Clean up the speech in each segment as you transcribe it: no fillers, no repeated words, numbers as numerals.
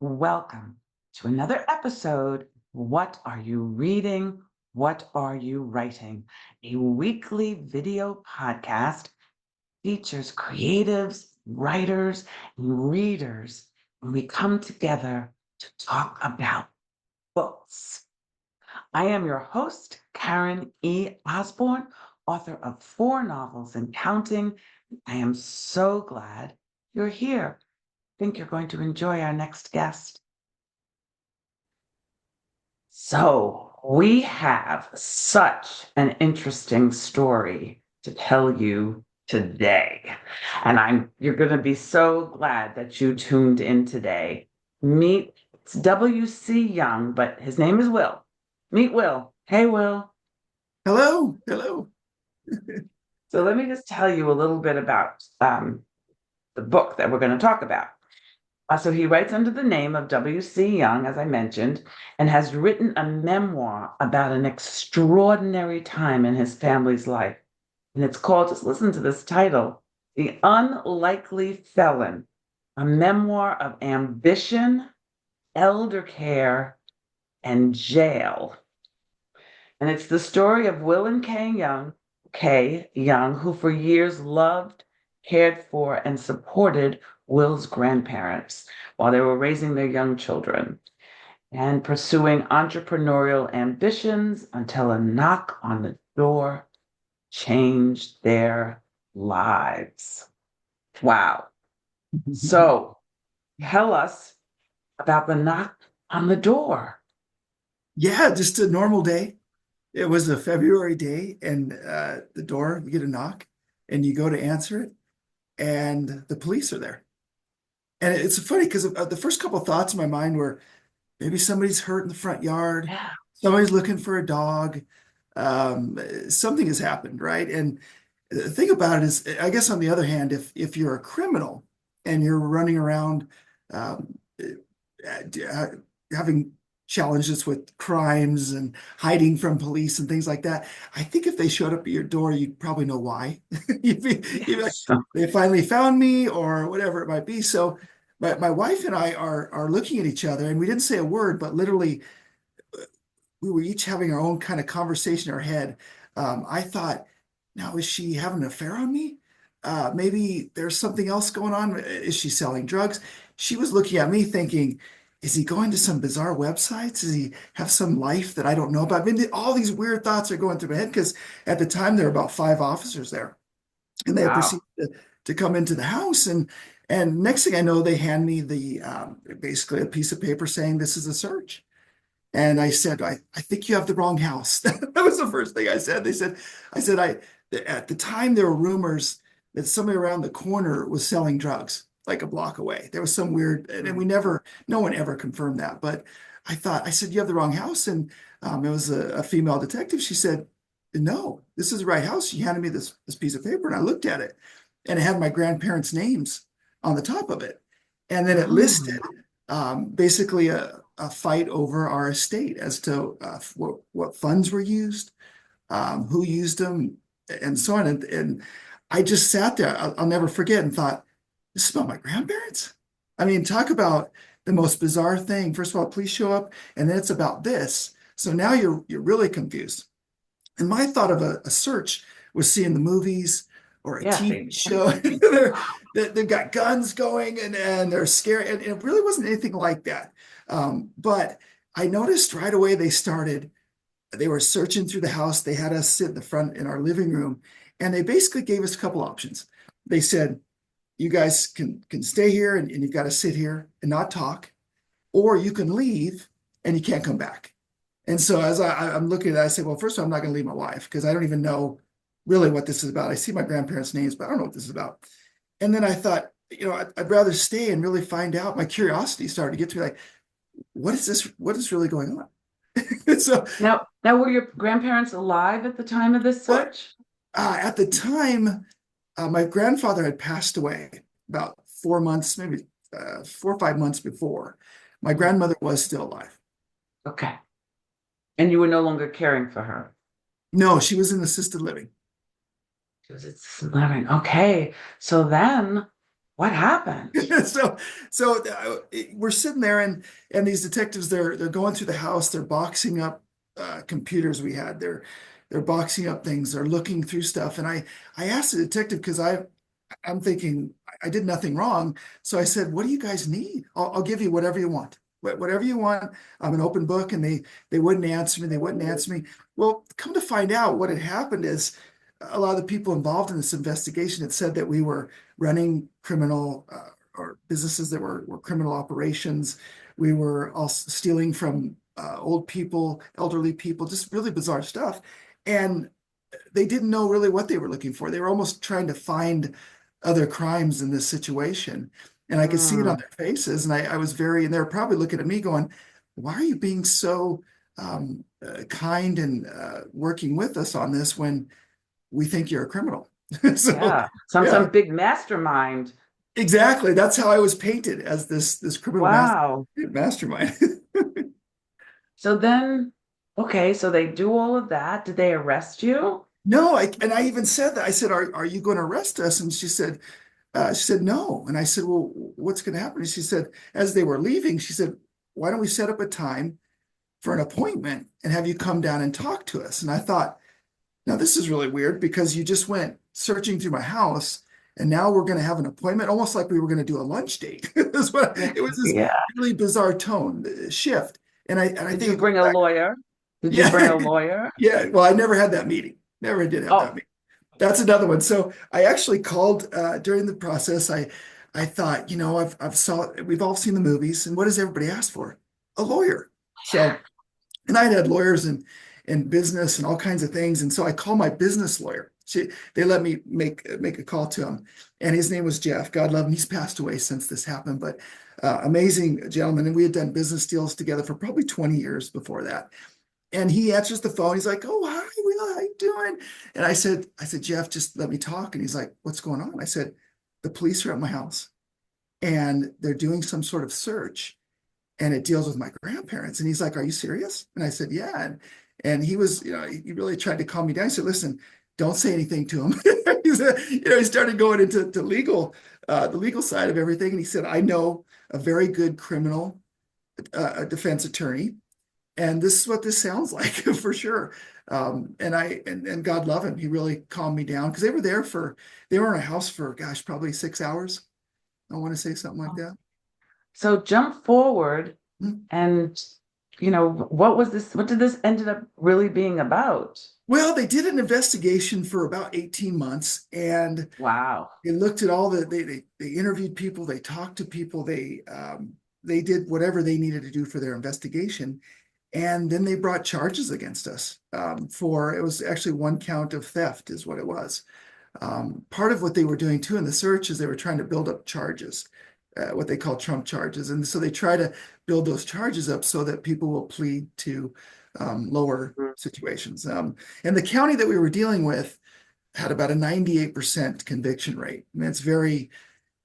Welcome to another episode. What are you reading? What are you writing? A weekly video podcast features creatives, writers, and readers when we come together to talk about books. I am your host, Karen E. Osborne, author of 4 novels and counting. I am so glad you're here. I think you're going to enjoy our next guest. So, we have such an interesting story to tell you today. And you're going to be so glad that you tuned in today. It's W.C. Young, but his name is Will. Meet Will. Hey, Will. Hello, hello. So, let me just tell you a little bit about the book that we're going to talk about. So he writes under the name of W.C. Young, as I mentioned, and has written a memoir about an extraordinary time in his family's life. And it's called, just listen to this title, The Unlikely Felon, a memoir of ambition, elder care, and jail. And it's the story of Will and Kay Young, who for years loved, cared for, and supported Will's grandparents while they were raising their young children and pursuing entrepreneurial ambitions until a knock on the door changed their lives. Wow. So tell us about the knock on the door. Yeah, just a normal day. It was a February day, and the door, you get a knock, and you go to answer it, and the police are there. And it's funny because the first couple of thoughts in my mind were maybe somebody's hurt in the front yard, Yeah. somebody's looking for a dog, something has happened, right? And the thing about it is, I guess on the other hand, if you're a criminal and you're running around um, having challenges with crimes and hiding from police and things like that. I think if they showed up at your door, you'd probably know why. You'd be like, Yes. they finally found me or whatever it might be. So my wife and I are looking at each other and we didn't say a word, but literally we were each having our own kind of conversation in our head. I thought, now is she having an affair on me? Maybe there's something else going on. Is she selling drugs? She was looking at me thinking, is he going to some bizarre websites? Does he have some life that I don't know about? I mean, all these weird thoughts are going through my head because at the time there were about 5 officers there, and they had Wow. proceeded to come into the house. And next thing I know, they hand me the basically a piece of paper saying this is a search. And I said, I think you have the wrong house. That was the first thing I said. I said, at the time there were rumors that somebody around the corner was selling drugs, like a block away. There was some weird, and we never, no one ever confirmed that. But I said, you have the wrong house. And it was a female detective. She said, no, this is the right house. She handed me this piece of paper and I looked at it and it had my grandparents' names on the top of it. And then it listed Mm. basically a fight over our estate as to what funds were used, who used them, and so on. And I just sat there, I'll never forget, and thought, this is about my grandparents? I mean, talk about the most bizarre thing. First of all, police show up, and then it's about this. So now you're really confused. And my thought of a search was seeing the movies or a Yeah, TV baby. show. They've got guns going and they're scary. And it really wasn't anything like that. But I noticed right away they were searching through the house. They had us sit in the front in our living room, and they basically gave us a couple options. They said, you guys can stay here and you've got to sit here and not talk, or you can leave and you can't come back. And so as I'm looking at that, I say, well, first of all, I'm not going to leave my wife because I don't even know really what this is about. I see my grandparents' names, but I don't know what this is about. And then I thought, I'd rather stay and really find out. My curiosity started to get to me like, what is this? What is really going on? So, Now, were your grandparents alive at the time of this but search? at the time, my grandfather had passed away about 4 months, maybe 4 or 5 months before. My Mhm. grandmother was still alive. Okay. And you were no longer caring for her. No, she was in assisted living. Because it's 11. Okay. So then What happened? So we're sitting there, and these detectives, they're going through the house, they're boxing up computers we had, they're boxing up things, they're looking through stuff, and I asked the detective because I'm thinking I did nothing wrong, so I said, "What do you guys need? I'll give you whatever you want." Whatever you want. I'm an open book, and they wouldn't answer me. They wouldn't answer me. Well, come to find out, what had happened is a lot of the people involved in this investigation had said that we were running criminal or businesses that were criminal operations. We were all stealing from old people, elderly people, just really bizarre stuff. And they didn't know really what they were looking for. They were almost trying to find other crimes in this situation. And I could see it on Mm, their faces. And I was very, and they were probably looking at me going, why are you being so kind and working with us on this when we think you're a criminal? So, yeah. Some yeah, some big mastermind. exactly. That's how I was painted, as this criminal Wow. mastermind. So then, okay, so they do all of that. Did they arrest you? No, and I even said that. I said, are you going to arrest us? And she said, no. And I said, well, what's going to happen? And she said, as they were leaving, she said, why don't we set up a time for an appointment and have you come down and talk to us? And I thought, now this is really weird, because you just went searching through my house, and now we're going to have an appointment, almost like we were going to do a lunch date. Yeah. It was this Yeah. really bizarre tone shift. And I Did think you it goes bring a back. lawyer? Did you bring Yeah, a lawyer? yeah. Well, I never had that meeting. Never did have that Oh, meeting. That's another one. So I actually called during the process. I thought, we've all seen the movies, and what does everybody ask for? A lawyer. So, and I had lawyers in business and all kinds of things, and so I called my business lawyer. They let me make a call to him, and his name was Jeff. God love him. He's passed away since this happened, but amazing gentleman. And we had done business deals together for probably 20 years before that. And he answers the phone. He's like, "Oh, hi, Will, how you doing?" And I said, "Jeff, just let me talk." And he's like, "What's going on?" I said, "The police are at my house, and they're doing some sort of search, and it deals with my grandparents." And he's like, "Are you serious?" And I said, "Yeah." And he was, he really tried to calm me down. He said, "Listen, don't say anything to him." He started going into the legal side of everything. And he said, "I know a very good criminal defense attorney, and this is what this sounds like for sure." And God love him. He really calmed me down, because they were in a house for, gosh, probably 6 hours. I want to say something like that. so jump forward Hmm. and what did this ended up really being about? Well, they did an investigation for about 18 months, and Wow. they looked at all they interviewed people, they talked to people, they did whatever they needed to do for their investigation. And then they brought charges against us it was actually one count of theft is what it was. Part of what they were doing too in the search is they were trying to build up charges, what they call Trump charges. And so they try to build those charges up so that people will plead to lower Mm. situations. And the county that we were dealing with had about a 98% conviction rate. I mean, it's very,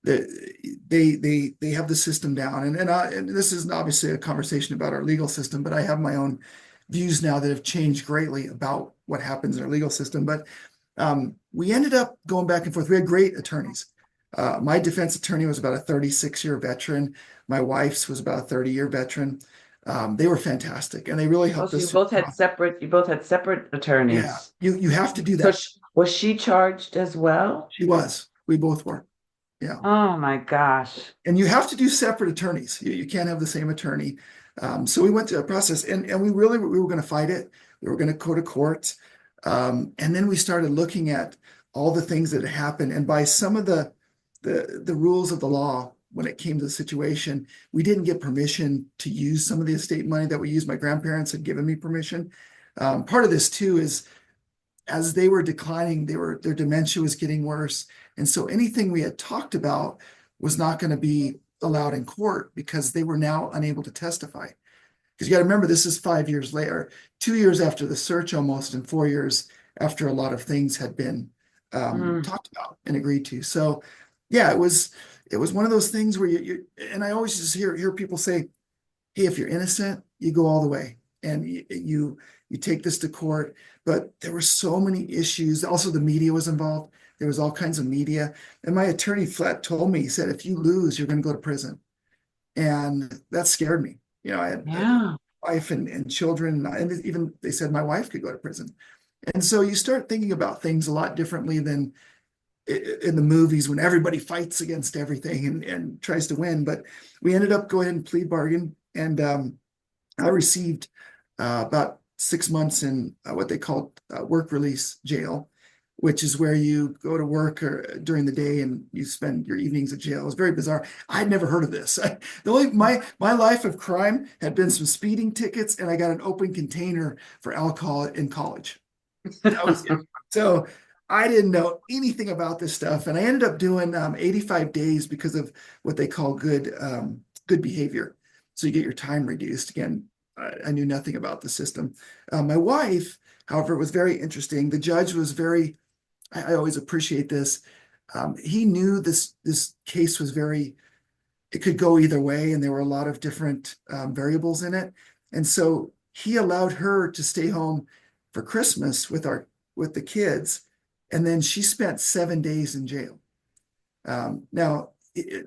they have the system down. And this is obviously a conversation about our legal system, but I have my own views now that have changed greatly about what happens in our legal system. But we ended up going back and forth. We had great attorneys. My defense attorney was about a 36-year veteran. My wife's was about a 30-year veteran. They were fantastic, and they really Oh, helped so us through the process. you both had separate Yeah, attorneys. you have to do So that. was she charged as well? She was. We both were. Yeah. Oh my gosh. And you have to do separate attorneys. You can't have the same attorney. So we went through a process, and we were going to fight it. We were going to go to court. And then we started looking at all the things that had happened. And by some of the rules of the law, when it came to the situation, we didn't get permission to use some of the estate money that we used. My grandparents had given me permission. Part of this too is, as they were declining, their dementia was getting worse. And so anything we had talked about was not going to be allowed in court, because they were now unable to testify. Because you got to remember, this is 5 years later, 2 years after the search almost, and 4 years after a lot of things had been Mm. talked about and agreed to. So yeah, it was one of those things where and I always just hear people say, "Hey, if you're innocent, you go all the way, and you take this to court." But there were so many issues. Also, the media was involved. There was all kinds of media. And my attorney flat told me, he said, if you lose, you're going to go to prison. And that scared me. You know, I had a Yeah. wife and children, and even they said my wife could go to prison. And so you start thinking about things a lot differently than in the movies when everybody fights against everything and tries to win. But we ended up going and plead bargain, and I received about 6 months in what they call work release jail, which is where you go to work during the day and you spend your evenings at jail. It's very bizarre. I'd never heard of this. My life of crime had been some speeding tickets, and I got an open container for alcohol in college. That was it. So I didn't know anything about this stuff, and I ended up doing 85 days because of what they call good behavior. So you get your time reduced. Again, I knew nothing about the system. My wife, however, was very interesting. The judge was very, I always appreciate this. He knew this case was very, it could go either way, and there were a lot of different variables in it. And so he allowed her to stay home for Christmas with the kids, and then she spent 7 days in jail. Now,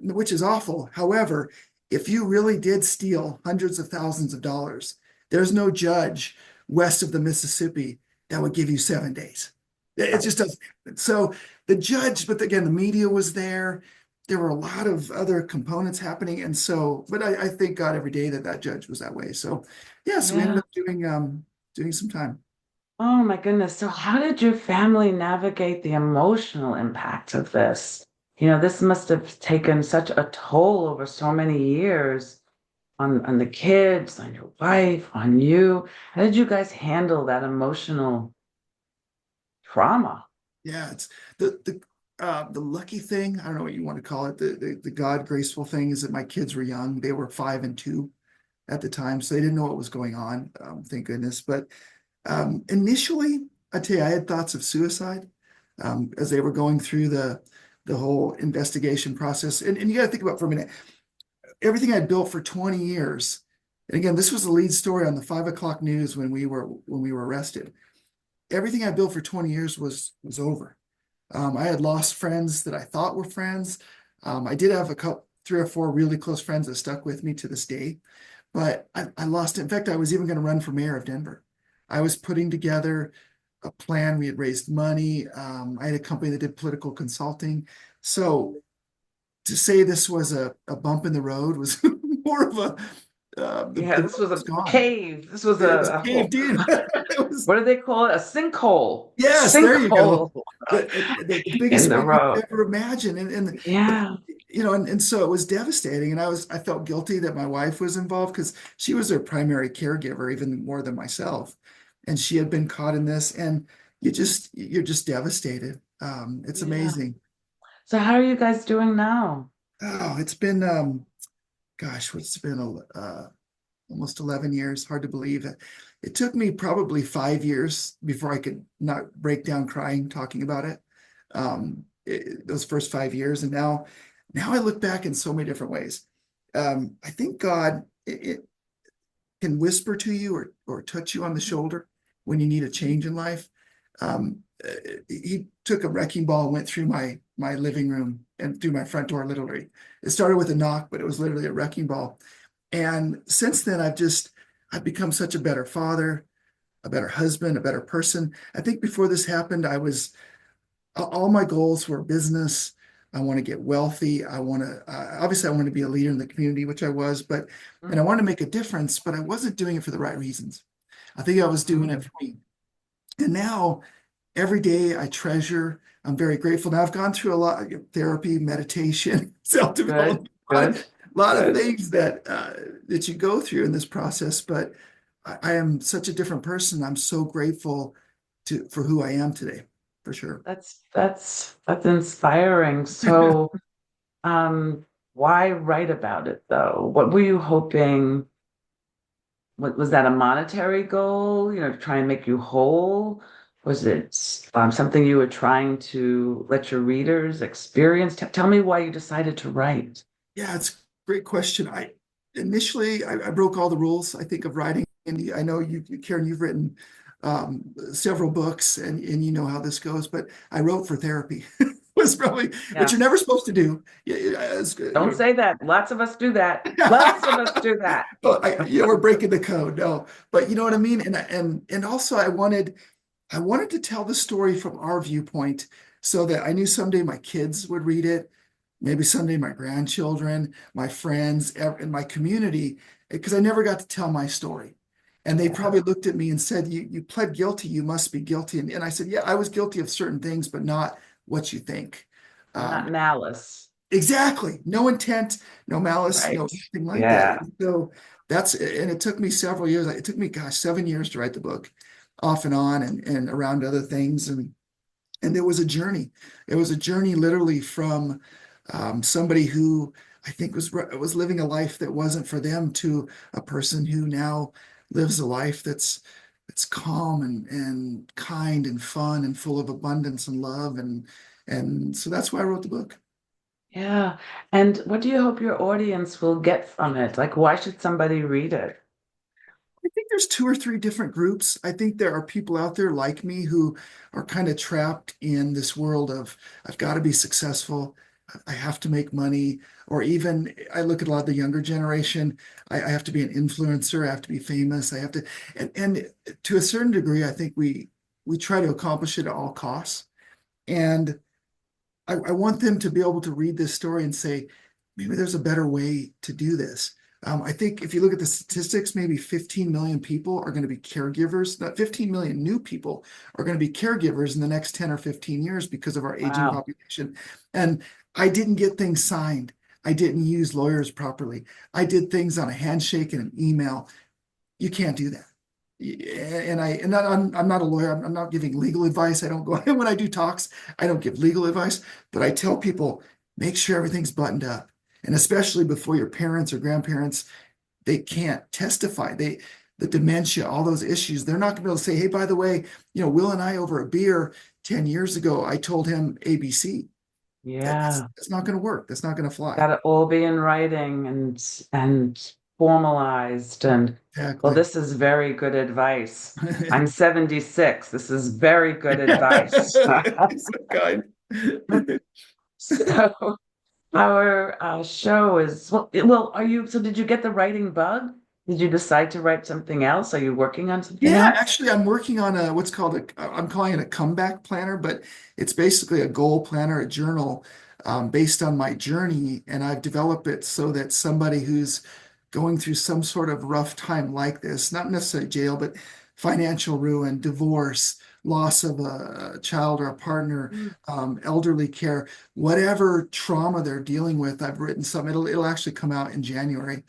which is awful. However, if you really did steal hundreds of thousands of dollars, there's no judge west of the Mississippi that would give you 7 days. It just doesn't happen. So the judge, but again, the media was there. There were a lot of other components happening. And so, but I thank God every day that judge was that way. So yes, we ended Yeah. up doing some time. Oh my goodness. So how did your family navigate the emotional impact of this? This must have taken such a toll over so many years on the kids, on your wife, on you. How did you guys handle that emotional trauma? Yeah, it's the lucky thing, I don't know what you want to call it, the God graceful thing is that my kids were young. They were 5 and 2 at the time, so they didn't know what was going on, thank goodness. But initially, I tell you, I had thoughts of suicide as they were going through the whole investigation process. And you got to think about for a minute, everything I'd built for 20 years. And again, this was the lead story on the 5 o'clock news when we were arrested. Everything I built for 20 years was over. I had lost friends that I thought were friends. I did have 3 or 4 really close friends that stuck with me to this day, but I lost it. In fact, I was even going to run for mayor of Denver. I was putting together a plan. We had raised money. I had a company that did political consulting. So to say this was a bump in the road was more of a the Yeah, this road was was a gone. cave. This was It was a whole, caved in. It was, what do they call it? A sinkhole. yes, there you go. Sinkhole The in biggest the one you road. could ever imagine. Yeah. And so it was devastating. And I felt guilty that my wife was involved because she was their primary caregiver, even more than myself. And she had been caught in this, and you're just devastated. It's Yeah. amazing. So how are you guys doing now? Oh, it's been gosh, what's it been almost 11 years. Hard to believe it. It took me probably 5 years before I could not break down crying talking about it. Those first 5 years, and now I look back in so many different ways. I think God it can whisper to you or touch you on the shoulder when you need a change in life. He took a wrecking ball and went through my living room and through my front door, literally. It started with a knock, but it was literally a wrecking ball. And since then, I've become such a better father, a better husband, a better person. I think before this happened, all my goals were business. I want to get wealthy. Obviously, I want to be a leader in the community, which I was, and I want to make a difference, but I wasn't doing it for the right reasons. I think I was doing it for me. And now every day I treasure, I'm very grateful. Now I've gone through a lot of therapy, meditation, Good, self-development, good, a lot of good. things that you go through in this process, but I am such a different person. I'm so grateful for who I am today, for sure. That's inspiring. So, why write about it though? What were you hoping? What was that a monetary goal, to try and make you whole? Was it something you were trying to let your readers experience? Tell me why you decided to write. Yeah, it's a great question. I broke all the rules, I think, of writing. And I know Karen, you've written several books, and you know how this goes, but I wrote for therapy. Was probably, which Yeah. you're never supposed to do. Yeah, it's good, Don't say that. Lots of us do that. Lots of us do that. Well, we're breaking the code. No, but you know what I mean? And also I wanted to tell the story from our viewpoint so that I knew someday my kids would read it, maybe someday my grandchildren, my friends, in my community, because I never got to tell my story. And they Yeah. probably looked at me and said, you pled guilty, you must be guilty. And I said, yeah, I was guilty of certain things, but not what you think. Not Um, malice. exactly. No intent, no malice, Right. no nothing like that. Yeah. So and it took me several years. It took me, gosh, 7 years to write the book, off and on, and around other things. And it was a journey. It was a journey literally from somebody who I think was living a life that wasn't for them to a person who now lives a life that's calm and kind and fun and full of abundance and love. And so that's why I wrote the book. Yeah. And what do you hope your audience will get from it? Like, why should somebody read it? I think there's two or three different groups. I think there are people out there like me who are kind of trapped in this world of I've got to be successful, I have to make money, or even I look at a lot of the younger generation. I have to be an influencer, I have to be famous, I have to, and to a certain degree, I think we try to accomplish it at all costs. And I want them to be able to read this story and say, maybe there's a better way to do this. I think if you look at the statistics, maybe 15 million people are going to be caregivers. Not 15 million new people are going to be caregivers in the next 10 or 15 years because of our aging Wow. population. And I didn't get things signed. I didn't use lawyers properly. I did things on a handshake and an email. You can't do that. I'm not a lawyer. I'm not giving legal advice. I don't go when I do talks. I don't give legal advice, but I tell people make sure everything's buttoned up, and especially before your parents or grandparents, they can't testify. The dementia, all those issues, they're not going to be able to say, hey, by the way, Will and I over a beer 10 years ago, I told him ABC. Yeah. That's not going to work. That's not going to fly. Got to all be in writing and formalized. And well, Exactly. this is very good advice. I'm 76. This is very good advice. So kind. So our show is well, are you so did you get the writing bug? Did you decide to write something else? Are you working on something Yeah, else? actually, I'm working on I'm calling it a comeback planner, but it's basically a goal planner, a journal based on my journey. And I've developed it so that somebody who's going through some sort of rough time like this, not necessarily jail, but financial ruin, divorce, loss of a child or a partner, Mm. elderly care, whatever trauma they're dealing with, I've written some. It'll actually come out in January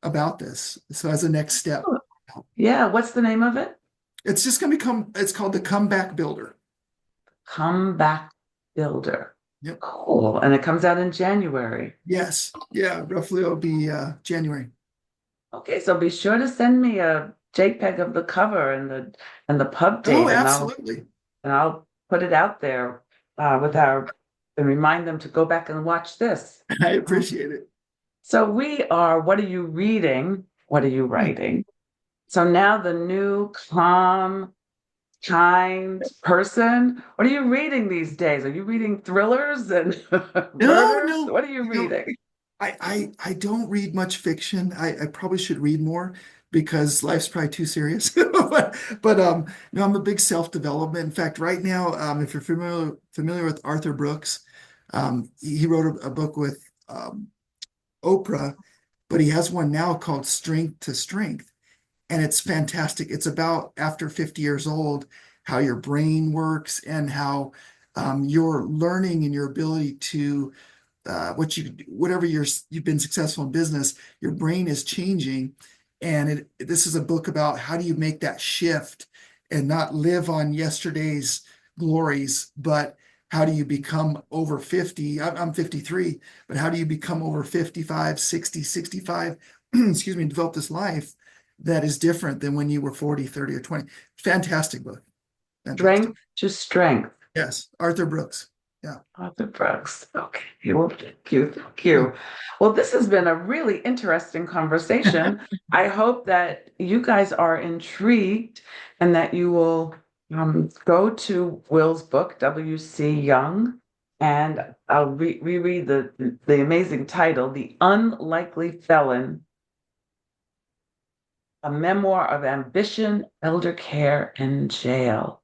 about this. So as a next step. Yeah, what's the name of it? It's just going to become, it's called the Comeback Builder. Comeback Builder. Yep. Cool. And it comes out in January. Yes. Yeah. Roughly it'll be January. Okay, so be sure to send me a JPEG of the cover and the pub Oh, date, absolutely. and I'll put it out there with our and remind them to go back and watch this. I appreciate it. So we are, what are you reading? What are you writing? So now the new calm, kind person. What are you reading these days? Are you reading thrillers and No, murders? no. What are you reading? I don't read much fiction. I probably should read more because life's probably too serious. But no, I'm a big self-development. In fact, right now, if you're familiar with Arthur Brooks, he wrote a book with Oprah, but he has one now called Strength to Strength. And it's fantastic. It's about after 50 years old, how your brain works and how your learning and your ability to whatever you've been successful in business, your brain is changing. And this is a book about how do you make that shift and not live on yesterday's glories, but how do you become over 50? I'm 53, but how do you become over 55, 60, 65, excuse me, develop this life that is different than when you were 40, 30, or 20? Fantastic book. Fantastic. Strength to strength. Yes, Arthur Brooks. Yeah. Arthur Brooks. Okay. Well, thank you. Thank you. Well, this has been a really interesting conversation. I hope that you guys are intrigued and that you will go to Will's book, W.C. Young, and I'll reread the amazing title, The Unlikely Felon, a memoir of ambition, elder care, and jail.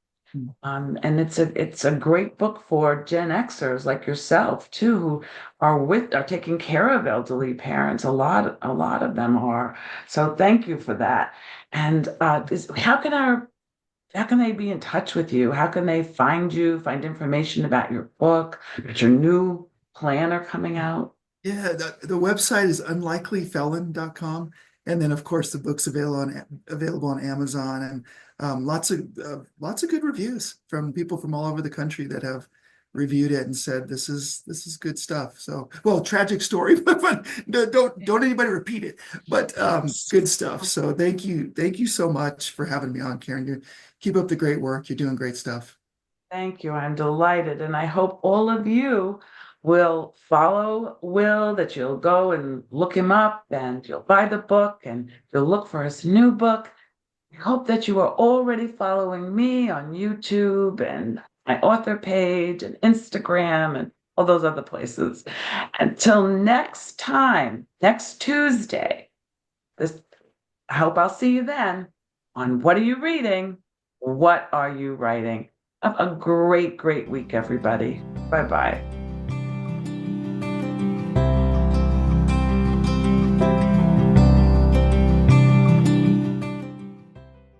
And it's a great book for Gen Xers like yourself too, who are taking care of elderly parents. A lot of them are. So thank you for that. And how can they be in touch with you? How can they find you, find information about your book, about your new planner coming out? Yeah, the website is unlikelyfelon.com. And then, of course, the book's available on Amazon, and lots of good reviews from people from all over the country that have reviewed it and said this is good stuff. So, well, tragic story, but don't anybody repeat it. But good stuff. So thank you so much for having me on, Karen. You keep up the great work. You're doing great stuff. Thank you. I'm delighted. And I hope all of you will follow Will, that you'll go and look him up and you'll buy the book and you'll look for his new book. I hope that you are already following me on YouTube and my author page and Instagram and all those other places. Until next time, next Tuesday, this, I hope I'll see you then on What Are You Reading? What Are You Writing? Have a great, great week, everybody. Bye bye.